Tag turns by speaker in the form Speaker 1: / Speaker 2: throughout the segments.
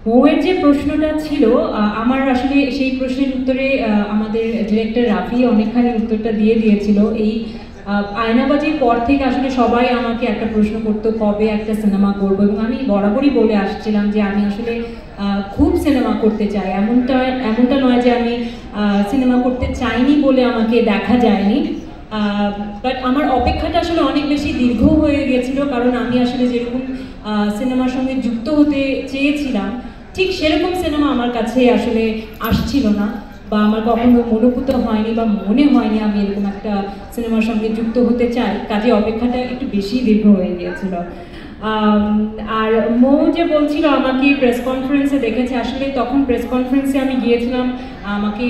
Speaker 1: মৌয়ের যে প্রশ্নটা ছিল, আমার আসলে সেই প্রশ্নের উত্তরে আমাদের ডিরেক্টর রাফি অনেকখানি উত্তরটা দিয়ে দিয়েছিল। এই আয়নাবাজির পর থেকে আসলে সবাই আমাকে একটা প্রশ্ন করতো কবে একটা সিনেমা করবো, এবং আমি বরাবরই বলে আসছিলাম যে আমি আসলে খুব সিনেমা করতে চাই। এমনটা নয় যে আমি সিনেমা করতে চাইনি বলে আমাকে দেখা যায়নি, বাট আমার অপেক্ষাটা আসলে অনেক বেশি দীর্ঘ হয়ে গিয়েছিল, কারণ আমি আসলে যেরকম সিনেমার সঙ্গে যুক্ত হতে চেয়েছিলাম ঠিক সেরকম সিনেমা আমার কাছে আসলে আসছিল না, বা আমার কখনো মনোভূত হয়নি বা মনে হয়নি আমি এরকম একটা সিনেমার সঙ্গে যুক্ত হতে চাই, কাজে অপেক্ষাটা একটু বেশি দীর্ঘ হয়ে গিয়েছিল। আর মৌ যে বলছিল আমাকে প্রেস কনফারেন্সে দেখেছে, আসলে তখন প্রেস কনফারেন্সে আমি গিয়েছিলাম, আমাকে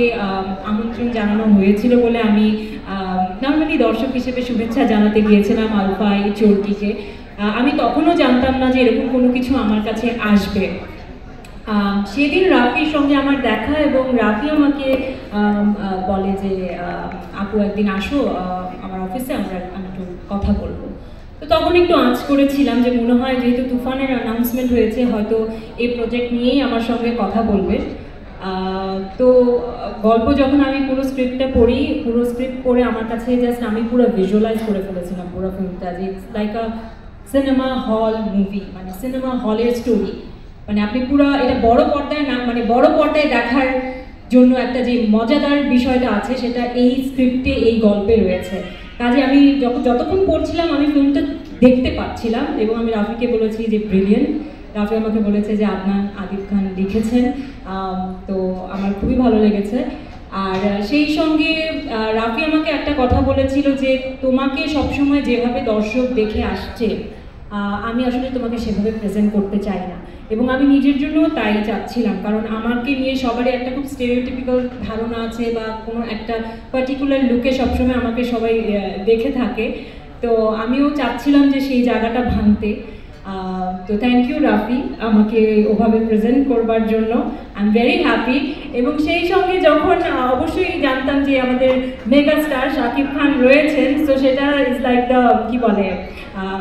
Speaker 1: আমন্ত্রণ জানানো হয়েছিল বলে আমি নর্মালি দর্শক হিসেবে শুভেচ্ছা জানাতে গিয়েছিলাম আলফাই চরকিকে। আমি তখনও জানতাম না যে এরকম কোনো কিছু আমার কাছে আসবে। সেদিন রাফির সঙ্গে আমার দেখা, এবং রাফি আমাকে বলে যে আপু একদিন আসো আমার অফিসে, আমি একটু কথা বলবো। তো তখন একটু আঁচ করেছিলাম যে মনে হয় যেহেতু তুফানের অ্যানাউন্সমেন্ট হয়েছে, হয়তো এই প্রজেক্ট নিয়েই আমার সঙ্গে কথা বলবে। তো গল্প যখন আমি পুরো স্ক্রিপ্টটা পড়ি, পুরো স্ক্রিপ্ট পড়ে আমার কাছে জাস্ট আমি পুরো ভিজুয়ালাইজ করে ফেলেছিলাম পুরো ফিল্মটা, যে it's like a cinema hall movie, মানে সিনেমা হলের স্টোরি। মানে আপনি পুরো এটা বড় পর্দায় না, মানে বড় পর্দায় দেখার জন্য একটা যে মজাদার বিষয়টা আছে সেটা এই স্ক্রিপ্টে এই গল্পে রয়েছে। কাজে আমি যতক্ষণ পড়ছিলাম আমি ফিল্মটা দেখতে পাচ্ছিলাম, এবং আমি রাফিকে বলেছি যে ব্রিলিয়েন্ট। রাফি আমাকে বলেছে যে আদনান আদিব খান লিখেছেন, তো আমার খুবই ভালো লেগেছে। আর সেই সঙ্গে রাফি আমাকে একটা কথা বলেছিল যে তোমাকে সবসময় যেভাবে দর্শক দেখে আসছে আমি আসলে তোমাকে সেভাবে প্রেজেন্ট করতে চাই না, এবং আমি নিজের জন্য তাই চাচ্ছিলাম, কারণ আমাকে নিয়ে সবারই একটা খুব স্টেরিওটিপিক্যাল ধারণা আছে, বা কোনো একটা পার্টিকুলার লুকে সবসময় আমাকে সবাই দেখে থাকে। তো আমিও চাচ্ছিলাম যে সেই জায়গাটা ভাঙতে। তো থ্যাংক ইউ রাফি আমাকে ওভাবে প্রেজেন্ট করবার জন্য, আই এম ভেরি হ্যাপি। এবং সেই সঙ্গে যখন অবশ্যই জানতাম যে আমাদের মেগা স্টার শাকিব খান রয়েছেন, তো সেটা ইজ লাইক দ্য কি বলে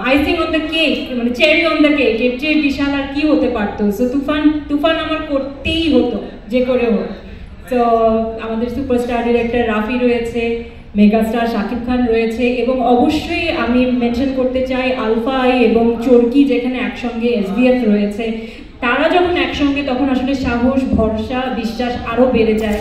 Speaker 1: আইসিং অন দ্য কেক, মানে চেরি অন দ্য কেক, এর চেয়ে বিশাল আর কি হতে পারতো। সো তুফান আমার করতেই হতো যে করে হোক। তো আমাদের সুপারস্টার ডিরেক্টর রাফি রয়েছে, মেগাস্টার শাকিব খান রয়েছে, এবং অবশ্যই আমি মেনশন করতে চাই আলফা আই এবং চরকি, যেখানে একসঙ্গে এসবিএফ রয়েছে। তারা যখন একসঙ্গে তখন আসলে সাহস, ভরসা, বিশ্বাস আরও বেড়ে যায়।